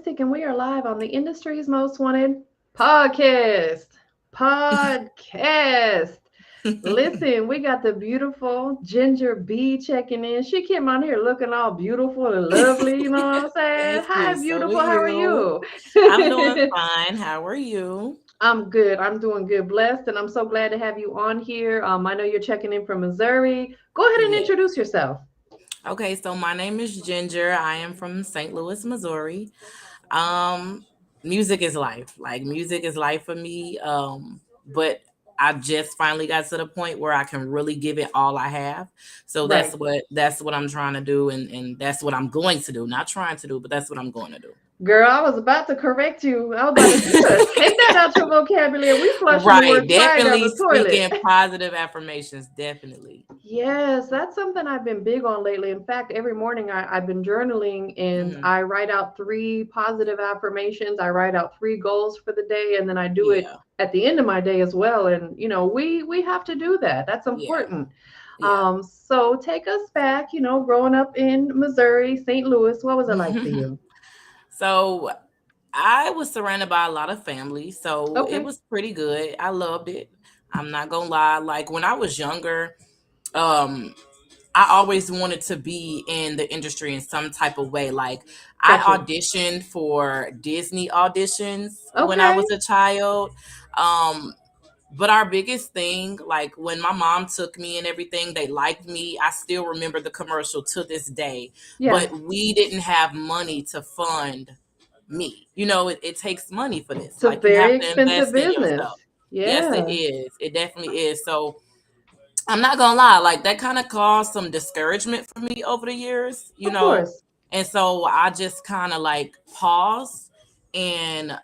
And we are live on the industry's most wanted podcast. Podcast. Listen, we got the beautiful Ginger B checking in. She came on here looking all beautiful and lovely. You know what I'm saying? Thank Hi, you. So are beautiful. How are you. you? I'm doing fine. How are you? I'm good. I'm doing good, blessed, and I'm so glad to have you on here. I know you're checking in from Missouri. Go ahead and Yeah. introduce yourself. Okay, so my name is Ginger. I am from St. Louis, Missouri. Um, Music is life. Like music is life for me. But I just finally got to the point where I can really give it all I have. So Right. that's what I'm trying to do, and that's what I'm going to do. Not trying to do, but that's what I'm going to do. Girl, I was about to correct you. I was about to say, you better take that out your vocabulary. We flushing the Right. word pride down Definitely the toilet. speaking positive affirmations. Definitely. Yes, that's something I've been big on lately. In fact, every morning I've been journaling and Mhm. I write out three positive affirmations. I write out three goals for the day, and then I do it Yeah. at the end of my day as well. And we have to do that. That's Yeah. important. Yeah. So take us back. Growing up in Missouri, St. Louis. What was it like for you? So I was surrounded by a lot of family, so it Okay, was pretty good. I loved it. I'm not gonna lie. Like when I was younger, um, I always wanted to be in the industry in some type of way. Like I got you. auditioned for Disney auditions when I Okay, was a child. Um, but our biggest thing, like when my mom took me and everything, they liked me. I still remember the commercial to this day. yeah. But we didn't have money to fund me. It takes money for this. It's a Like you very have to expensive invest in business. yourself. Yes, it Yeah, is. It definitely is. So I'm not gonna lie, like that kind of caused some discouragement for me over the years, of course. and so I just kind of like paused and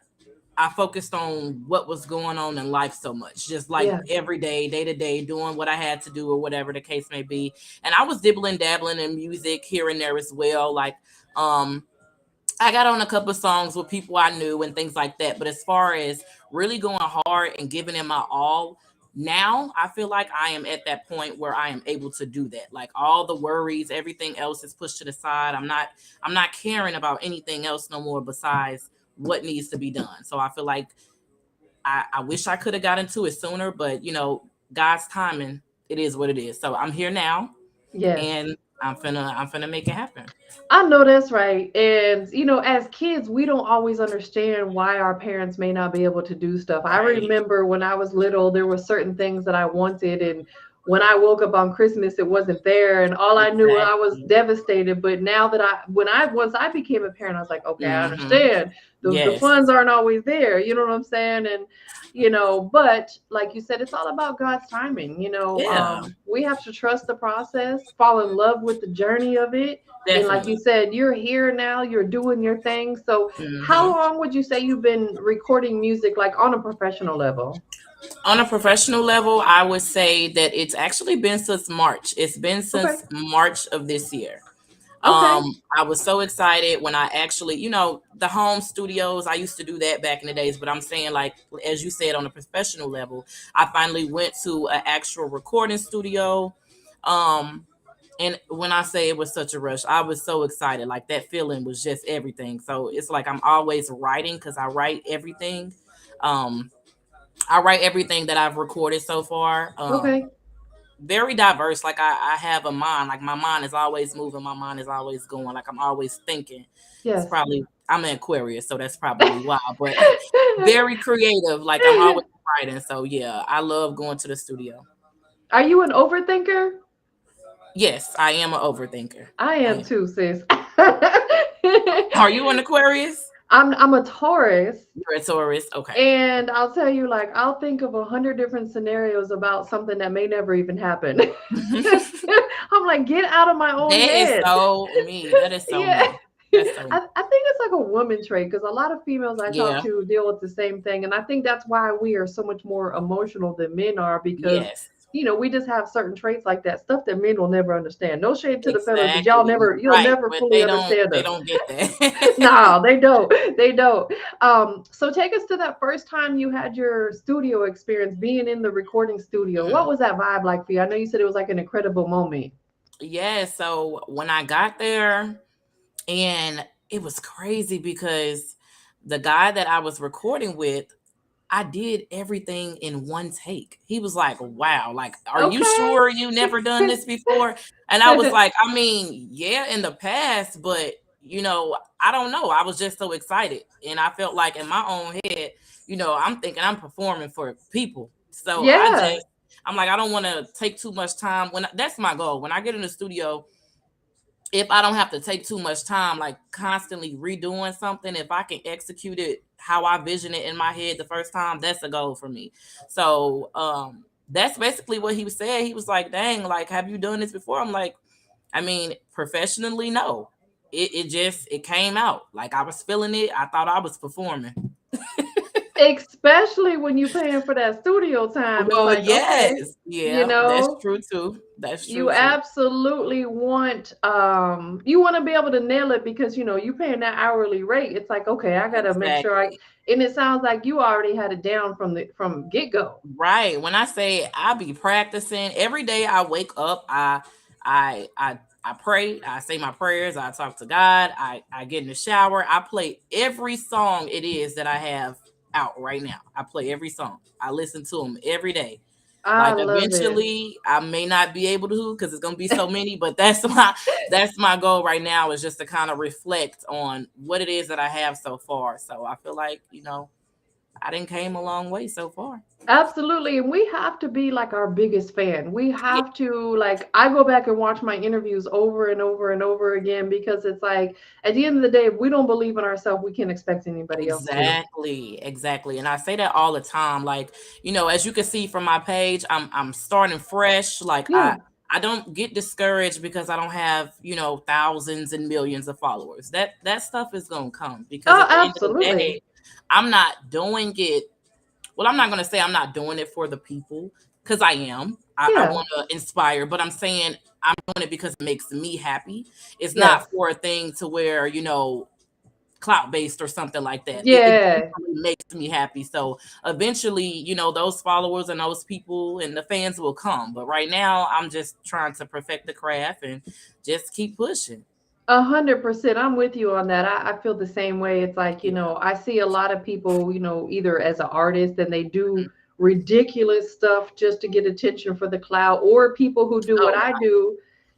I focused on what was going on in life so much, just like Yeah. every day to day, doing what I had to do or whatever the case may be. And I was dibbling, dabbling in music here and there as well. Like, um, I got on a couple of songs with people I knew and things like that. But as far as really going hard and giving it my all, now I feel like I am at that point where I am able to do that. Like all the worries, everything else is pushed to the side. I'm not caring about anything else no more besides what needs to be done. So I feel like I wish I could have got into it sooner, but God's timing, it is what it is. So I'm here now Yes. and I'm finna make it happen. I know that's right. And, as kids, we don't always understand why our parents may not be able to do stuff. I Right. remember when I was little, there were certain things that I wanted. And when I woke up on Christmas, it wasn't there. And all I knew, I was Exactly. devastated. But now that once I became a parent, I was like, okay, I Hmm. understand. The Yes, funds aren't always there. You know what I'm saying? And, but like you said, it's all about God's timing. yeah, We have to trust the process, fall in love with the journey of it, and like you definitely. said, you're here now, you're doing your thing. So, how Hmm. long would you say you've been recording music, like on a professional level? On a professional level, I would say that it's actually been since March. It's been Okay. since March of this year. Okay. I was so excited when I actually, the home studios, I used to do that back in the days, but I'm saying, like, as you said, on a professional level, I finally went to an actual recording studio. Um, and when I say it was such a rush, I was so excited. Like that feeling was just everything. So it's like I'm always writing because I write everything. Um, I write everything that I've recorded so far. Okay. Very diverse. Like I have a mind. Like my mind is always moving. My mind is always going. Like I'm always thinking. It's Yes. probably I'm an Aquarius, so that's probably why. But very creative. Like I'm always writing. So yeah, I love going to the studio. Are you an overthinker? Yes, I am an overthinker. I I am am. too, sis. Are you an Aquarius? I'm a Taurus, You're a Taurus. Okay. and I'll tell you, like, I'll think of 100 different scenarios about something that may never even happen. That I'm like, get out of my own is head. so me. That is so Yeah. me. That's so me. I think it's like a woman trait because a lot of females I talk Yeah. to deal with the same thing. And I think that's why we are so much more emotional than men are because, Yes. we just have certain traits like that, stuff that men will never understand. No shade to the fellas, but Exactly. you'll Right. never But fully they don't understand they us. don't get that. No, they don't. They don't. So take us to that first time you had your studio experience being in the recording studio. What Mhm. was that vibe like for you? I know you said it was like an incredible moment. Yeah, so when I got there and it was crazy because the guy that I was recording with, I did everything in one take. He was like, "Wow, like, are you Okay. sure you never done this before?" And I was like, "I mean, yeah, in the past, but I don't know. I was just so excited, and I felt like in my own head, I'm thinking I'm performing for people. So Yeah. I'm like, I don't want to take too much time. That's my goal. When I get in the studio, if I don't have to take too much time, like constantly redoing something, if I can execute it how I vision it in my head the first time, that's a goal for me. So that's basically what he was saying. He was like, dang, like, have you done this before? I'm like, I mean, professionally, no. It came out. Like I was feeling it. I thought I was performing. Especially when you paying for that studio time. It's Well, like, okay, yes. you Yeah, that's know, true too. That's you true too. absolutely want to be able to nail it because you paying that hourly rate. It's like, okay, I gotta make sure I Exactly. and it sounds like you already had it down from get-go. Right. When I say I be practicing every day I wake up, I pray, I say my prayers, I talk to God, I get in the shower, I play every song it is that I have out right now. I play every song. I listen to them every day. I Like love it. eventually I may not be able to because it's gonna be so many, but that's my goal right now is just to kind of reflect on what it is that I have so far. So I feel like, I didn't came a long way so far. Absolutely. And we have to be like our biggest fan. We Yeah, have to, like, I go back and watch my interviews over and over and over again because it's like, at the end of the day, if we don't believe in ourselves, we can't expect anybody else to. exactly, exactly. And I say that all the time. Like, as you can see from my page, I'm starting fresh. Like Yeah. I don't get discouraged because I don't have, thousands and millions of followers. That stuff is gonna come because Oh, at the end of the absolutely. day, I'm not doing it. Well, I'm not gonna say I'm not doing it for the people, because I am. I Yeah. want to inspire, but I'm saying I'm doing it because it makes me happy. It's not Yes. for a thing to where, clout based or something like that. It Yeah. genuinely makes me happy. So eventually, those followers and those people and the fans will come. But right now, I'm just trying to perfect the craft and just keep pushing. 100%. I'm with you on that. I feel the same way. It's like, Yeah. I see a lot of people, either as an artist and they do ridiculous stuff just to get attention for the cloud, or people who do what Oh, I do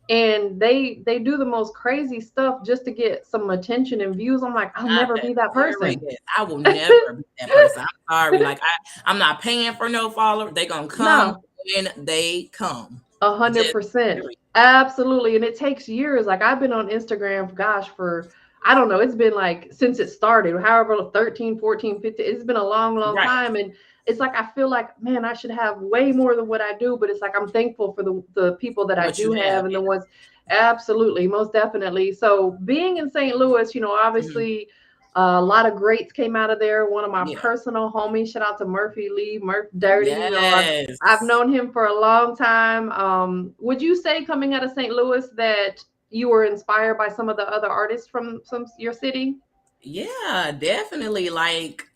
and they do the most crazy stuff just to get some attention and views. I'm like, I'll not never that be that person. serious. I will never be that person. I'm sorry. Like I'm not paying for no follower. They gonna come No. when they come. A hundred Just percent. period. Absolutely. And it takes years. Like I've been on Instagram, gosh, for I don't know, it's been like since it started, however, 13, 14, 15. It's been a long, long Right. time. And it's like I feel like, man, I should have way more than what I do. But it's like I'm thankful for the people that I What you do have. have and the ones absolutely, most definitely. So being in St. Louis, Mhm. obviously a lot of greats came out of there. One of my Yeah. personal homies, shout out to Murphy Lee, Murph Dirty. I've Yes. known him for a long time. Would you say coming out of St. Louis that you were inspired by some of the other artists from some your city? Yeah, definitely. Like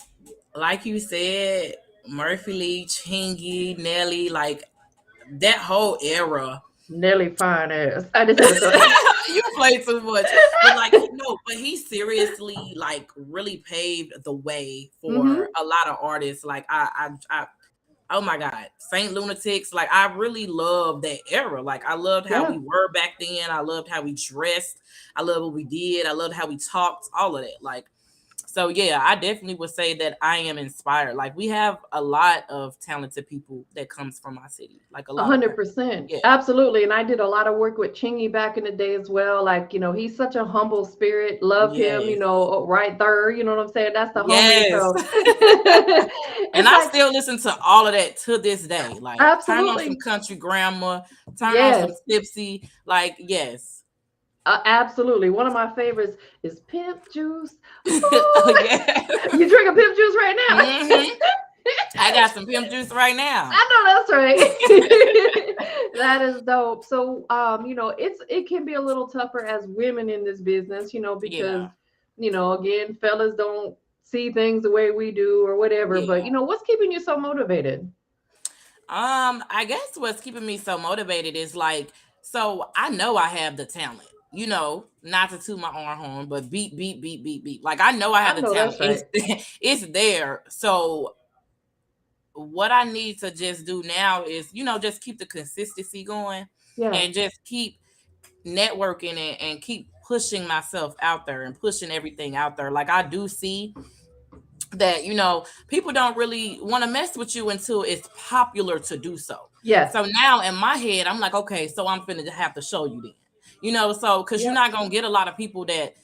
you said, Murphy Lee, Chingy, Nelly, like that whole era. Nelly fine ass. I just had to throw that. You play too much. But like no, but he seriously like really paved the way for Mm-hmm. a lot of artists. Like oh my God, Saint Lunatics. Like I really loved that era. Like I loved how Yeah. we were back then. I loved how we dressed. I loved what we did. I loved how we talked, all of that. Like so yeah, I definitely would say that I am inspired. Like we have a lot of talented people that comes from my city. Like a A lot of hundred talent. percent. Yeah. Absolutely. And I did a lot of work with Chingy back in the day as well. Like, he's such a humble spirit. Love him, Yes. right there. You know what I'm saying? That's the homie. Yes. So And it's I like, still listen to all of that to this day. Like turn on some absolutely. country grammar, turn on some Yes. tipsy. Like, yes. Absolutely. One of my favorites is Pimp Juice. Oh Ooh. yeah. You drinking Pimp Juice right now? Hmm. I got some pimp juice right now. I know that's right. That is dope. So, it can be a little tougher as women in this business, Yeah. because, again, fellas don't see things the way we do or whatever. But, Yeah. what's keeping you so motivated? I guess what's keeping me so motivated is like, so I know I have the talent. not to toot my own horn, but beat, beat, beat, beat, beat. Like I know I I have the know talent. that's right. It's there. So what I need to just do now is, just keep the consistency going Yeah. and just keep networking and keep pushing myself out there and pushing everything out there. Like I do see that, people don't really want to mess with you until it's popular to do so. Yes. So now in my head, I'm like, okay, so I'm finna have to show you then. So because you're Yep. not gonna get a lot of people that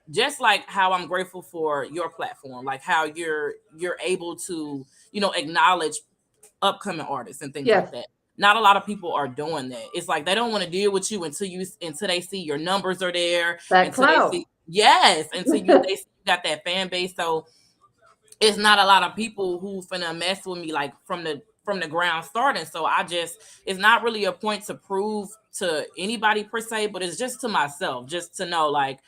just like how I'm grateful for your platform, like how you're able to, acknowledge upcoming artists and things like Yes. that. Not a lot of people are doing that. It's like they don't want to deal with you until they see your numbers are there, That until they clout. see until they see you got that fan base. So it's not a lot of people who finna mess with me like from the ground starting. So it's not really a point to prove to anybody per se, but it's just to myself, just to know like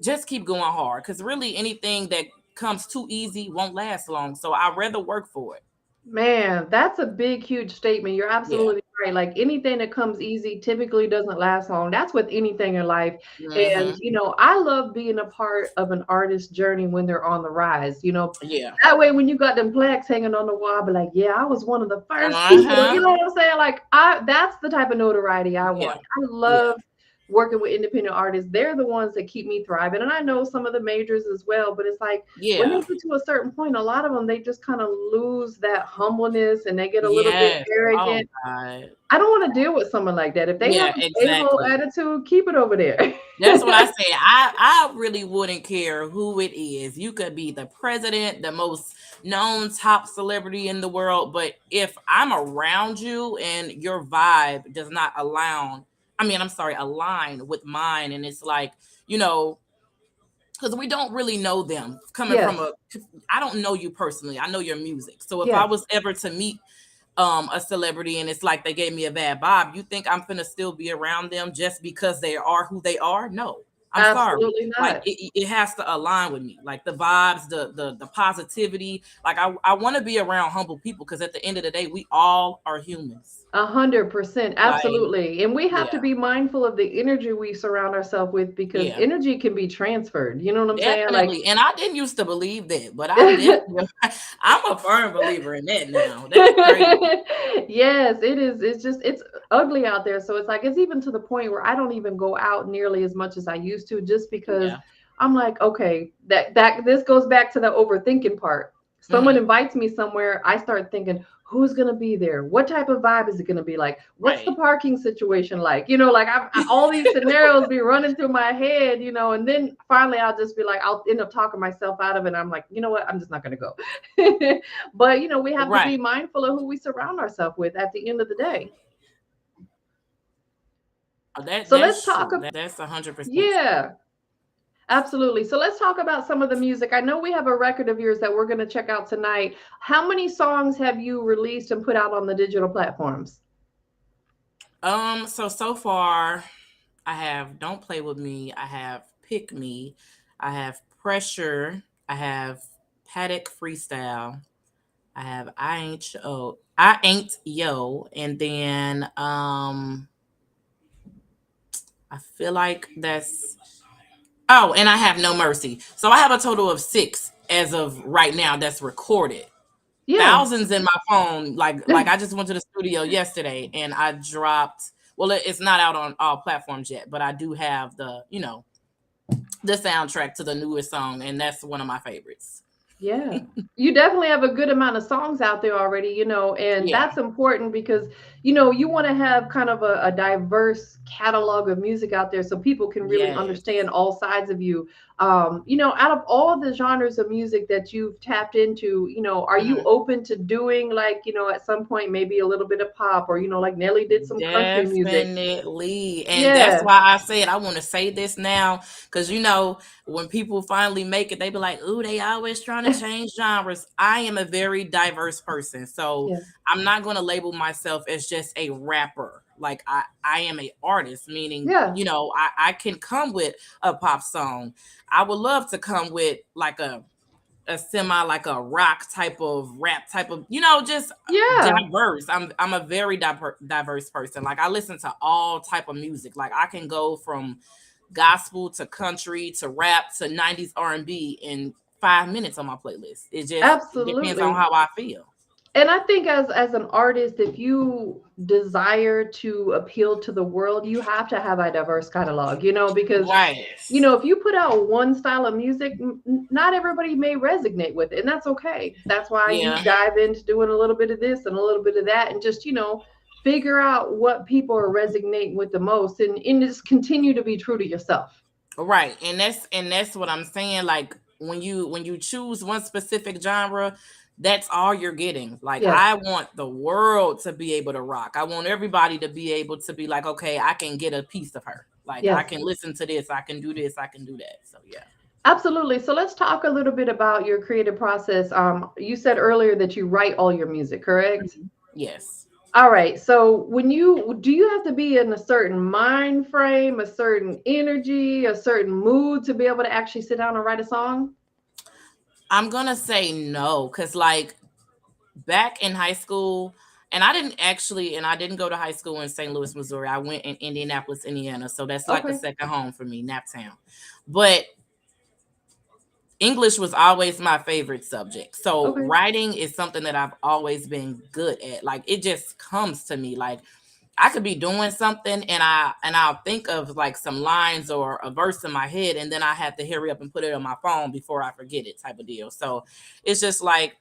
just keep going hard. Cause really anything that comes too easy won't last long. So I'd rather work for it. Man, that's a big, huge statement. You're Yeah. absolutely right. Like anything that comes easy typically doesn't last long. That's with anything in life. And, Hmm. I love being a part of an artist's journey when they're on the rise. Yeah. That way when you got them plaques hanging on the wall, be like, yeah, I was one of the first people. You Uh-huh. know what I'm saying? Like that's the type of notoriety I Yeah. want. I Yeah. love working with independent artists. They're the ones that keep me thriving. And I know some of the majors as well, but it's like when they Yeah. get to a certain point, a lot of them they just kind of lose that humbleness and they get a little bit Yes. Oh arrogant. God. I don't want to deal with someone like that. If they have Yeah, a stable exactly. attitude, keep it over there. That's what I said. I really wouldn't care who it is. You could be the president, the most known top celebrity in the world, but if I'm around you and your vibe does not align with mine, and it's like, you know, because we don't really know them coming from Yes. I don't know you personally. I know your music. So if I Yes. was ever to meet a celebrity and it's like they gave me a bad vibe, you think I'm gonna still be around them just because they are who they are? No. I'm sorry. Absolutely Like not. it has to align with me. Like the vibes, the positivity. Like I want to be around humble people because at the end of the day, we all are humans. 100%. Like, Absolutely. And we have to yeah, be mindful of the energy we surround ourselves with because yeah. energy can be transferred. You know what I'm saying? Like, Definitely. And I didn't used to believe that, but I definitely I'm a firm believer in that now. That's crazy. yes, it is. It's ugly out there. So it's like, it's even to the point where I don't even go out nearly as much as I used to just because Yeah. I'm like, okay, this goes back to the overthinking part. Someone Hmm. invites me somewhere, I start thinking, who's going to be there? What type of vibe is it going to be like? What's the Right. parking situation like? Like all these scenarios be running through my head, and then finally I'll just be like, I'll end up talking myself out of it. And I'm like, you know what? I'm just not going to go. But, we have to be Right. mindful of who we surround ourselves with at the end of the day. That So let's that's talk. true. That's 100% true. Yeah, absolutely. So let's talk about some of the music. I know we have a record of yours that we're going to check out tonight. How many songs have you released and put out on the digital platforms? So far I have Don't Play With Me, I have Pick Me, I have Pressure, I have Paddock Freestyle, I have I Ain't Yo, and then I feel like that's and I have No Mercy. So I have a total of 6 as of right now that's recorded. Yeah. Thousands in my phone. Like I just went to the studio yesterday and I dropped. Well, it's not out on all platforms yet, but I do have the soundtrack to the newest song, and that's one of my favorites. Yeah. You definitely have a good amount of songs out there already, and Yeah. that's important because, you want to have kind of a diverse catalog of music out there so people can really Yes. understand all sides of you. Out of all the genres of music that you've tapped into, are you Mhm. open to doing like, at some point maybe a little bit of pop or, like Nelly did some country music? Definitely. And that's Yeah. why I said I want to say this now. Cause when people finally make it, they be like, ooh, they always trying to change genres. I am a very diverse person. So Yeah. I'm not gonna label myself as just a rapper. Like I am a artist, meaning, Yeah. I can come with a pop song. I would love to come with like a semi like a rock type of rap type of, just Yeah, diverse. I'm a very diverse person. Like I listen to all type of music. Like I can go from gospel to country to rap to 90s R&B in 5 minutes on my playlist. It depends on absolutely. how I feel. And I think as an artist, if you desire to appeal to the world, you have to have a diverse catalog, because Right. if you put out one style of music, not everybody may resonate with it, and that's okay. That's why you Yeah. dive into doing a little bit of this and a little bit of that, and just figure out what people are resonating with the most, and just continue to be true to yourself. Right. And that's what I'm saying. Like when you choose one specific genre, that's all you're getting. Like Yes, I want the world to be able to rock. I want everybody to be able to be like, okay, I can get a piece of her. Like I yes. can listen to this, I can do this, I can do that. So yeah. Absolutely. So let's talk a little bit about your creative process. You said earlier that you write all your music, correct? Mhm. Yes. All right. So do you have to be in a certain mind frame, a certain energy, a certain mood to be able to actually sit down and write a song? I'm gonna say no, because like back in high school, and I didn't go to high school in St. Louis, Missouri. I went in Indianapolis, Indiana. So that's like a Okay. second home for me, Naptown. But English was always my favorite subject. So Okay. writing is something that I've always been good at. Like it just comes to me. Like I could be doing something and I'll think of like some lines or a verse in my head, and then I have to hurry up and put it on my phone before I forget it, type of deal. So it's just like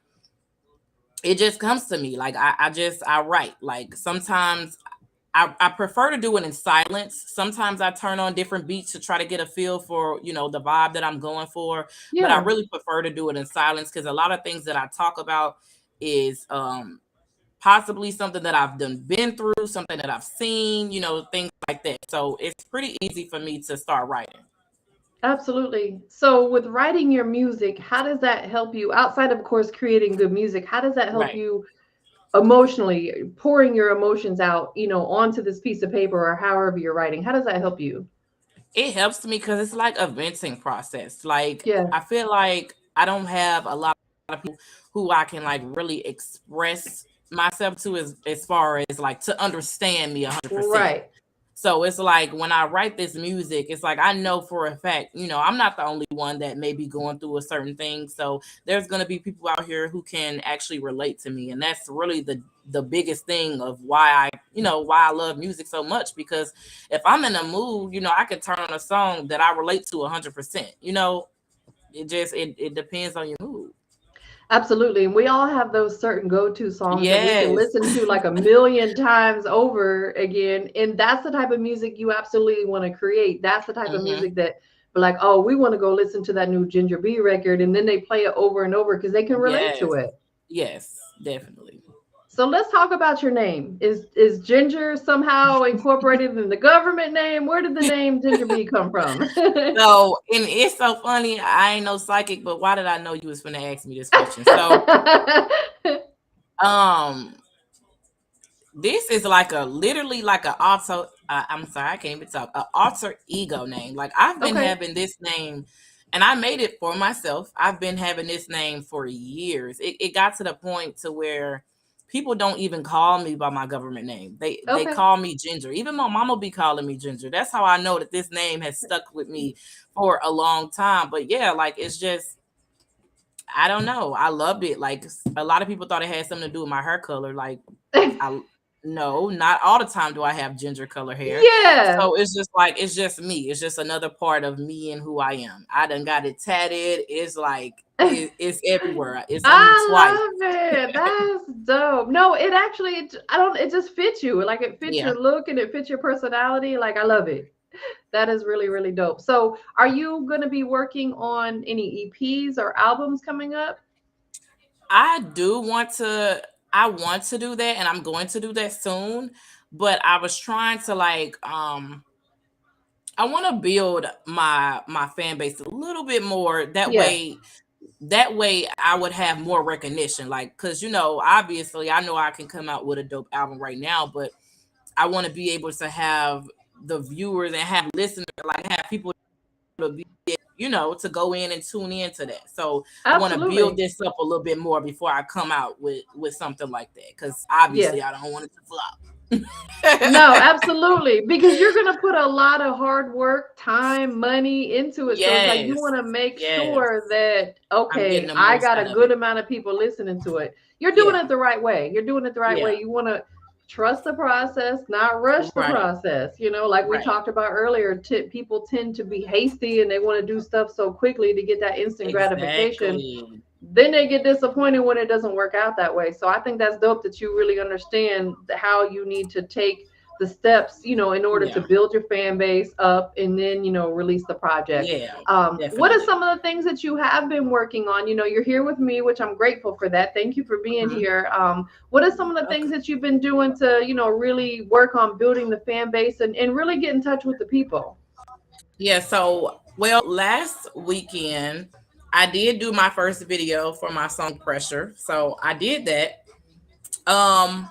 it just comes to me. Like I write. Like sometimes I prefer to do it in silence. Sometimes I turn on different beats to try to get a feel for, the vibe that I'm going for. But I Yeah. really prefer to do it in silence because a lot of things that I talk about is possibly something that I've been through, something that I've seen, things like that. So it's pretty easy for me to start writing. Absolutely. So with writing your music, how does that help you outside of course creating good music? How does that help Right. you emotionally pouring your emotions out, onto this piece of paper or however you're writing? How does that help you? It helps me because it's like a venting process. Like Yeah. I feel like I don't have a lot of people who I can like really express myself to as far as like to understand me 100%. Right. So it's like when I write this music, it's like I know for a fact, I'm not the only one that may be going through a certain thing. So there's gonna be people out here who can actually relate to me, and that's really the biggest thing of why I love music so much. Because if I'm in a mood, I could turn on a song that I relate to 100%. It depends on your mood. Absolutely. And we all have those certain go-to songs that we can Yes. listen to like a million times over again. And that's the type of music you absolutely want to create. That's the type of Hmm. music that be like, oh, we want to go listen to that new Ginger B record. And then they play it over and over because they can relate Yes. to it. Yes. Definitely. So let's talk about your name. Is Ginger somehow incorporated in the government name? Where did the name Ginger B come from? So, and it's so funny. I ain't no psychic, but why did I know you was gonna ask me this question? So, um, this is like a literally like a auto. I'm sorry, I can't even talk. A alter ego name. Like I've been Okay. having this name, and I made it for myself. I've been having this name for years. It got to the point to where people don't even call me by my government name. They Okay. call me Ginger. Even my mama be calling me Ginger. That's how I know that this name has stuck with me for a long time. But yeah, like it's just I don't know. I loved it. Like a lot of people thought it had something to do with my hair color. Like I no, not all the time do I have ginger color hair. Yeah. So it's just like it's just me. It's just another part of me and who I am. I done got it tatted. It's like it's everywhere. It's on me twice. I love it. That's dope. No, it actually, I don't, it just fits you. Like it fits Yeah. your look and it fits your personality. Like I love it. That is really, really dope. So are you going to be working on any EPs or albums coming up? I do want to I want to do that and I'm going to do that soon. But I was trying to like I want to build my fan base a little bit more. Yeah. That way I would have more recognition. Like, cause obviously I know I can come out with a dope album right now, but I want to be able to have the viewers and have listeners, like have people to be to go in and tune into that. So I want to build Absolutely. this up a little bit more before I come out with something like that, because obviously Yes. I don't want it to flop. No, absolutely. Because you're going to put a lot of hard work, time, money into it. So it's like you Yes, want to make yes, sure that, I'm getting okay, the I most got a out of good it. amount of people listening to it. You're doing Yeah, it the right way. You're doing it the right way. yeah, You want to trust the process, not rush the right, process. Like we right, talked about earlier, people tend to be hasty and they want to do stuff so quickly to get that instant gratification. exactly. Then they get disappointed when it doesn't work out that way. So I think that's dope that you really understand how you need to take the steps, in order to Yeah, build your fan base up and then, release the project. yeah, What are definitely. some of the things that you have been working on? You're here with me, which I'm grateful for that. Thank you for being Mhm. here. What are some of the things Okay. that you've been doing to, really work on building the fan base and really get in touch with the people? Yeah, so well, last weekend I did do my first video for my song Pressure. So I did that. Um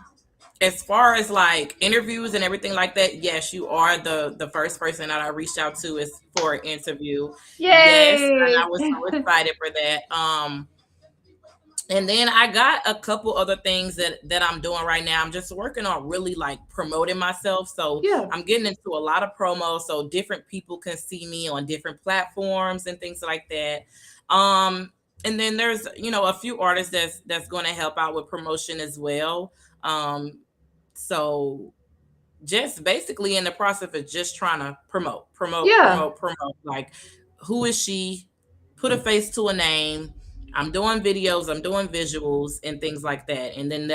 as far as like interviews and everything like that, yes, you are the first person that I reached out to is for an interview. Yes, and I Yay! was so excited for that. And then I got a couple other things that I'm doing right now. I'm just working on really like promoting myself. So Yeah, I'm getting into a lot of promos so different people can see me on different platforms and things like that. Um and then there's a few artists that's going to help out with promotion as well. So just basically in the process of just trying to yeah. promote. Like, who is she? Put a face to a name. I'm doing videos, I'm doing visuals and things like that. And then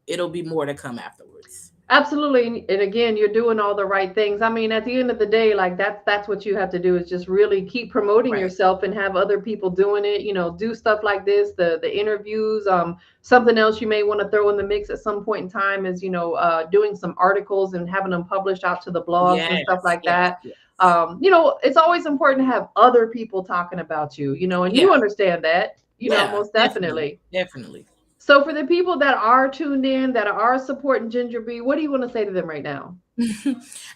it'll be more to come afterwards. Absolutely. And again, you're doing all the right things. I mean, at the end of the day, like that's what you have to do is just really keep promoting Right. yourself and have other people doing it, do stuff like this, the interviews. Something else you may want to throw in the mix at some point in time is, doing some articles and having them published out to the blogs and stuff Yes, like yes, that. yes. It's always important to have other people talking about you, and you Yeah. understand that, Yeah, most definitely. definitely. Definitely. So for the people that are tuned in, that are supporting Ginger Bee, what do you want to say to them right now?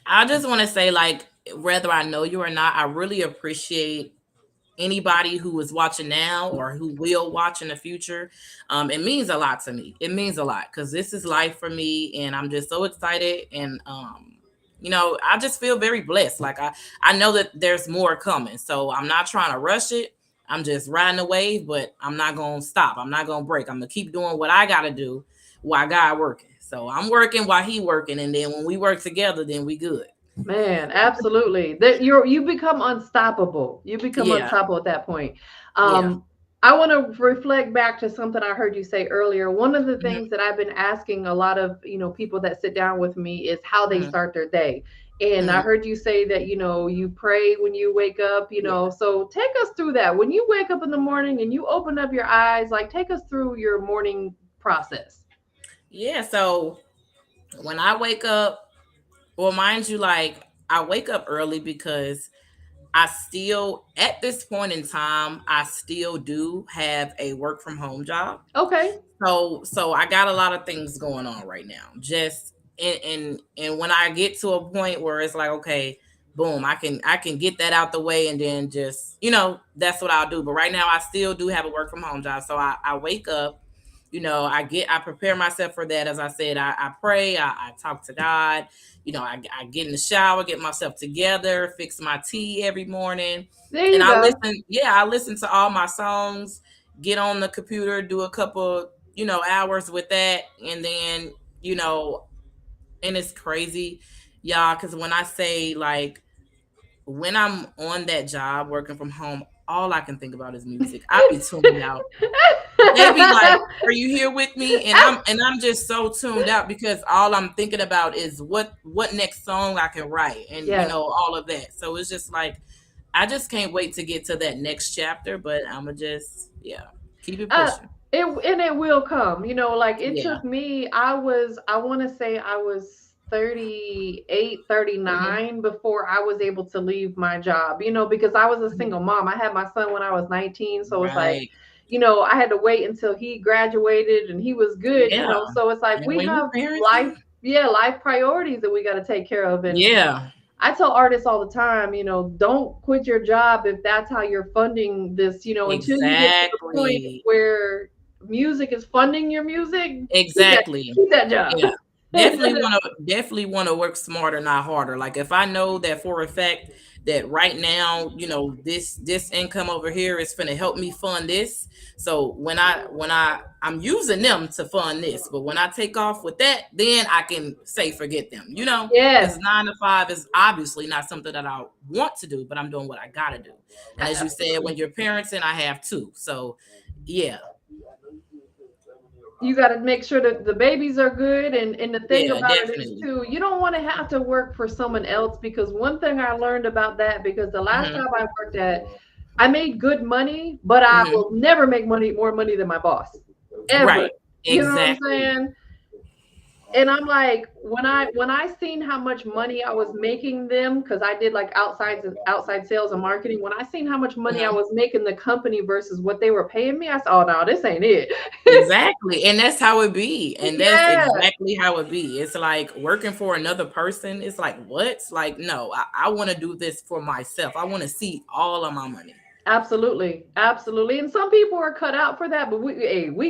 I just want to say, like, whether I know you or not, I really appreciate anybody who is watching now or who will watch in the future. It means a lot to me. It means a lot because this is life for me, and I'm just so excited. And I just feel very blessed. Like I know that there's more coming, so I'm not trying to rush it. I'm just riding the wave, but I'm not gonna stop. I'm not gonna break. I'm gonna keep doing what I gotta do while God working. So I'm working while He working, and then when we work together, then we good. Man, absolutely. That you become unstoppable. You become Yeah, unstoppable at that point. yeah. I want to reflect back to something I heard you say earlier. One of the Hmm. things that I've been asking a lot of, people that sit down with me is how they Hmm. start their day. And I Hmm. heard you say that, you pray when you wake up, Yeah. So take us through that. When you wake up in the morning and you open up your eyes, like take us through your morning process. Yeah. So when I wake up, well, mind you, like I wake up early because I still, at this point in time, I still do have a work from home job. Okay. So I got a lot of things going on right now. Just and when I get to a point where it's like, okay, boom, I can get that out the way and then just, that's what I'll do. But right now I still do have a work from home job. So I wake up, I prepare myself for that. As I said, I pray, I talk to God, I get in the shower, get myself together, fix my tea every morning. There And you go. I listen to all my songs, get on the computer, do a couple, hours with that. And then, you know, and it's crazy, y'all, because when I say like when I'm on that job working from home, all I can think about is music. I be tuned out. They be like, "Are you here with me?" And I'm just so tuned out because all I'm thinking about is what next song I can write and Yes. all of that. So it's just like I just can't wait to get to that next chapter, but I'ma just keep it Uh, pushing. it will come. Like it Yeah. took me. I want to say I was 38, Hmm. 39 before I was able to leave my job. Because I was a Hmm. single mom. I had my son when I was 19, so it's like, Right. I had to wait until he graduated and he was good. Yeah. So it's like And we when you have life, parenting, yeah, life priorities that we got to take care of, and yeah. I tell artists all the time, don't quit your job if that's how you're funding this, until you get to the point Exactly. where music is funding your music, keep that Exactly. keep that job. Yeah. Definitely want to work smarter, not harder. Like if I know that for a fact that right now, this income over here is going to help me fund this. So I'm using them to fund this, but when I take off with that, then I can say forget them, because Yes. 9 to 5 is obviously not something that I want to do, but I'm doing what I gotta do. And as you said, when you're parenting, I have two. So yeah, You got to make sure that the babies are good, and the thing yeah, about it is definitely. too, you don't want to have to work for someone else, because one thing I learned about that, because the last Hmm. job I worked at, I made good money, but I Hmm. will never make more money than my boss, ever. Right. You know what I'm Exactly. saying? And I'm like, when I seen how much money I was making them, because I did like outside sales and marketing. When I seen how much money I Mhm. was making the company versus what they were paying me, I said, oh no, this ain't it. Exactly. And that's how it be. And that's Yeah, exactly how it be. It's like working for another person. It's like, what? Like, no, I want to do this for myself. I want to see all of my money. absolutely, absolutely. And some people are cut out for that, but we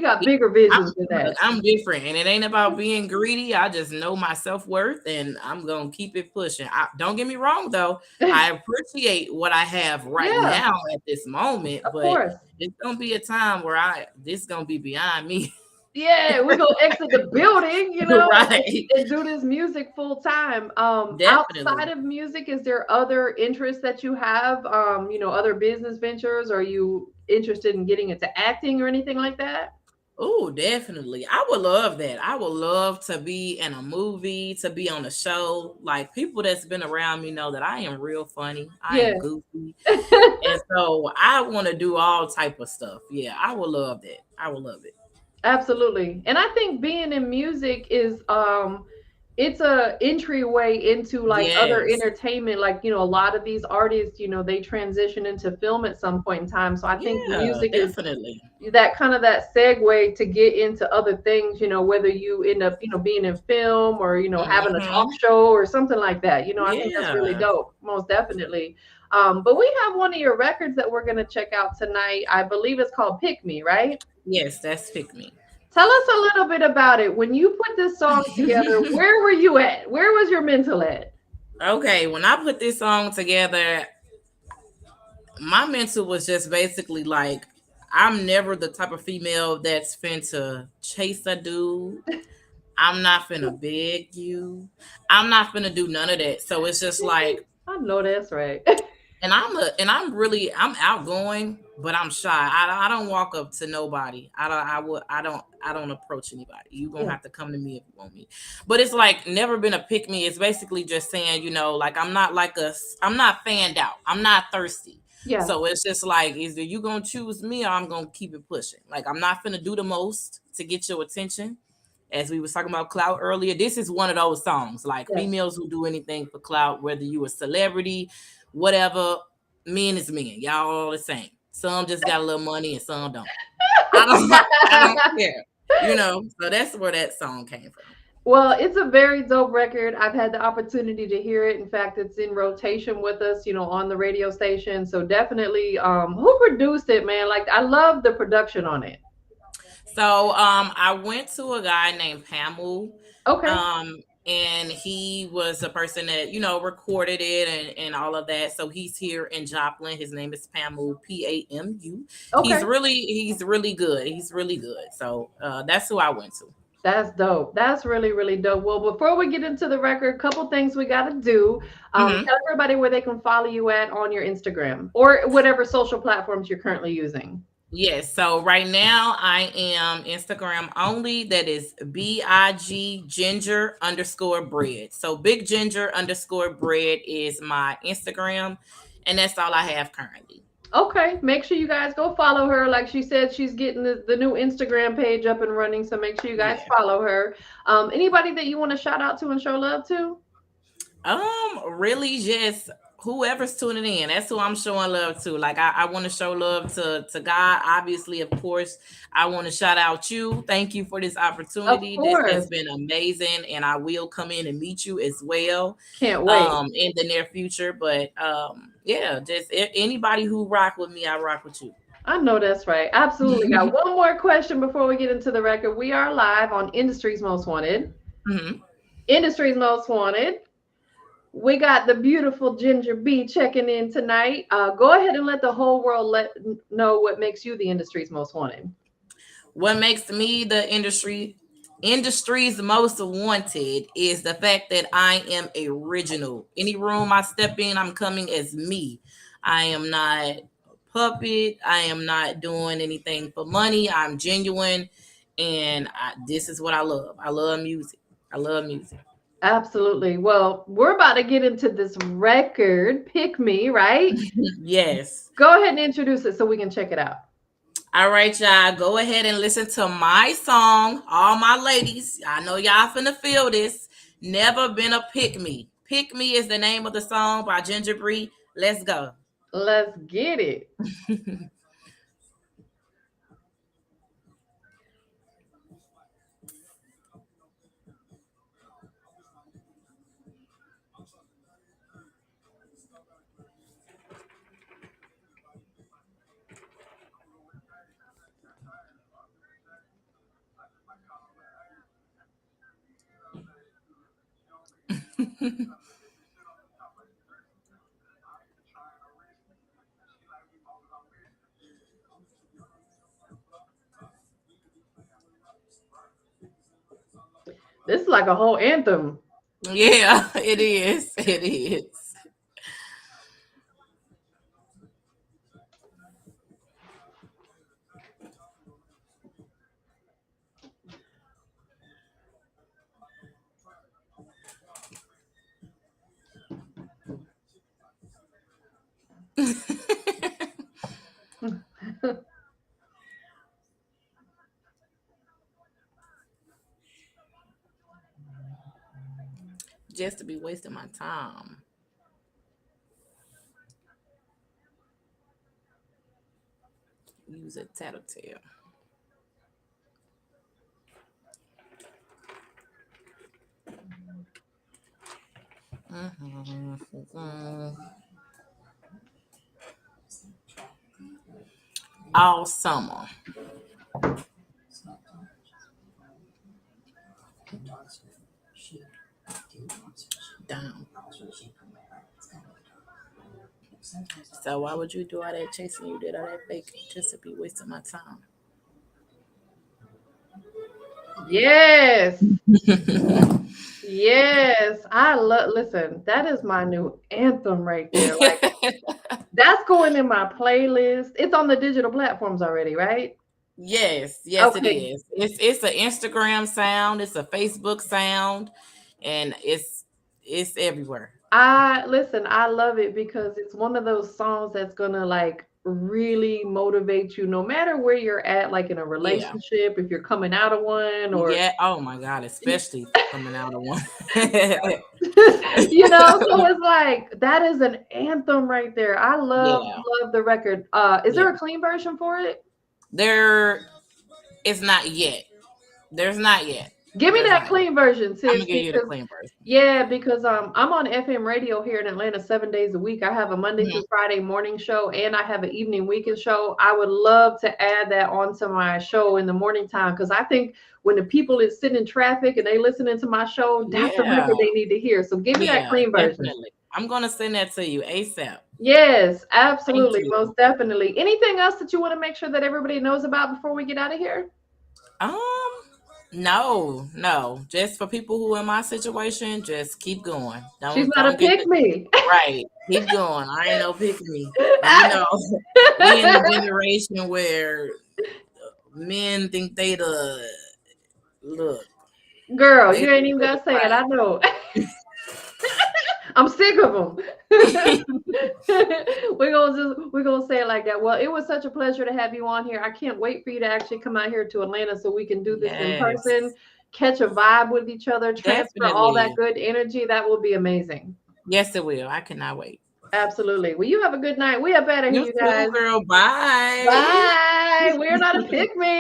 got Yeah, bigger I'm, visions than look, that. I'm different. And it ain't about being greedy. I just know my self worth and I'm going to keep it pushing. Don't get me wrong, though. I appreciate what I have right Yeah, now at this moment, of but course. it's going to be a time where this going to be beyond me. Yeah, we're gonna exit the building, Right. and do this music full time. Outside Definitely. of music, is there other interests that you have? Other business ventures? Are you interested in getting into acting or anything like that? Oh, definitely. I would love that. I would love to be in a movie, to be on a show. Like people that's been around me know that I am real funny. I am Yeah. goofy. And so I want to do all type of stuff. Yeah, I would love that. I would love it. Absolutely. And I think being in music is it's a entryway into like other Yes. entertainment. Like, a lot of these artists, they transition into film at some point in time. So I think Yeah, music is definitely. that kind of that segue to get into other things, whether you end up, being in film, or, having a talk Hmm. show or something like that. I think that's really Yeah. dope, most definitely. But we have one of your records that we're going to check out tonight. I believe it's called Pick Me, right? Yes, that's pick me. Tell us a little bit about it. When you put this song together, where were you at? Where was your mental at? Okay, when I put this song together, my mental was just basically like, I'm never the type of female that's finna chase a dude. I'm not finna beg you. I'm not finna do none of that. So it's just like, I know that's right. I'm outgoing, but I'm shy. I don't walk up to nobody. I don't approach anybody. You gonna Yeah, have to come to me if you want me. But it's like never been a pick me. It's basically just saying, like I'm not fanned out. I'm not thirsty. yeah, So it's just like either you gonna choose me or I'm gonna keep it pushing. Like I'm not finna do the most to get your attention. As we was talking about clout earlier, this is one of those songs. Like yes. females who do anything for clout, whether you a celebrity, whatever, men is men. Y'all all the same. Some just got a little money and some don't. I don't care. So that's where that song came from. Well, it's a very dope record. I've had the opportunity to hear it. In fact, it's in rotation with us, on the radio station. So definitely, who produced it, man? Like, I love the production on it. So I went to a guy named Pamu. Okay, And he was a person that, recorded it and all of that. So he's here in Joplin. His name is Pamu, Pamu. okay. He's really good. He's really good. So that's who I went to. That's dope. That's really, really dope. Well, before we get into the record, a couple things we got to do. Hmm. Tell everybody where they can follow you at on your Instagram or whatever social platforms you're currently using. Yes. So right now I am Instagram only. That is BIG ginger underscore bread. So big ginger underscore bread is my Instagram. And that's all I have currently. Okay, make sure you guys go follow her. Like she said, she's getting the new Instagram page up and running. So make sure you guys Yeah. follow her. Anybody that you want to shout out to and show love to? Really just whoever's tuning in, that's who I'm showing love to. Like I want to show love to God. Obviously, of course, I want to shout out you. Thank you for this Of opportunity. This has course. been amazing, and I will come in and meet you as well, Can't wait. in the near future. But yeah, just anybody who rock with me, I rock with you. I know that's right. Absolutely. Got one more question before we get into the record. We are live on Industry's Most Wanted. Mhm. Industry's Most Wanted. We got the beautiful Ginger B checking in tonight. Go ahead and let the whole world know what makes you the industry's most wanted. What makes me the industry's most wanted is the fact that I am original. Any room I step in, I'm coming as me. I am not a puppet. I am not doing anything for money. I'm genuine, and this is what I love. I love music. I love music. Absolutely. Well, we're about to get into this record, Pick Me, right? Yes. Go ahead and introduce it so we can check it out. All right, y'all. Go ahead and listen to my song. All my ladies, I know y'all finna feel this. Never Been a Pick Me. Pick Me is the name of the song by Ginger Bree. Let's go. Let's get it. This is like a whole anthem. Yeah, it is. It is. Just to be wasting my time. Use a tattletale. Mhm. All summer. Down. So why would you do all that chasing? You did all that fake just to be wasting my time. Yes. Yes. I love, listen, that is my new anthem right there. Like, that's going in my playlist. It's on the digital platforms already, right? Yes, yes, it Okay. is. It's an Instagram sound, it's a Facebook sound, and it's everywhere. I listen, I love it because it's one of those songs that's gonna like really motivate you no matter where you're at, like in a Yeah. relationship, if you're coming out of one or Yeah. Oh my God, especially coming out of one. so it's like that is an anthem right there. I Yeah. love the record. Is Yeah. there a clean version for it? There is not yet. There's not yet. Give me There's that not yet. clean version, I'm gonna sis, give you the because clean version. yeah, because I'm on FM radio here in Atlanta 7 days a week. I have a Monday Mhm. through Friday morning show and I have an evening weekend show. I would love to add that onto my show in the morning time because I think when the people is sitting in traffic and they listening to my show, that's the Yeah. record they need to hear. So give me that Yeah, clean version. definitely. I'm gonna send that to you ASAP. Yes, Thank absolutely, you. most definitely. Anything else that you want to make sure that everybody knows about before we get out of here? Um, no, no. Just for people who in my situation, just keep going. She's not a Don't get pick the me. right. Keep going. I ain't no pick me. You know, we in the generation where men think they the look. Girl, They you ain't think even they gotta say it. I the know. I'm sick of them. prize. We're gonna say it like that. Well, it was such a pleasure to have you on here. I can't wait for you to actually come out here to Atlanta so we can do this in Yes, person, catch a vibe with each other, transfer all that definitely. good energy. That will be amazing. Yes, it will. I cannot wait. Absolutely. Well, you have a good night. We are better here, You you too, guys. girl. Bye. Bye. We're not a pick me.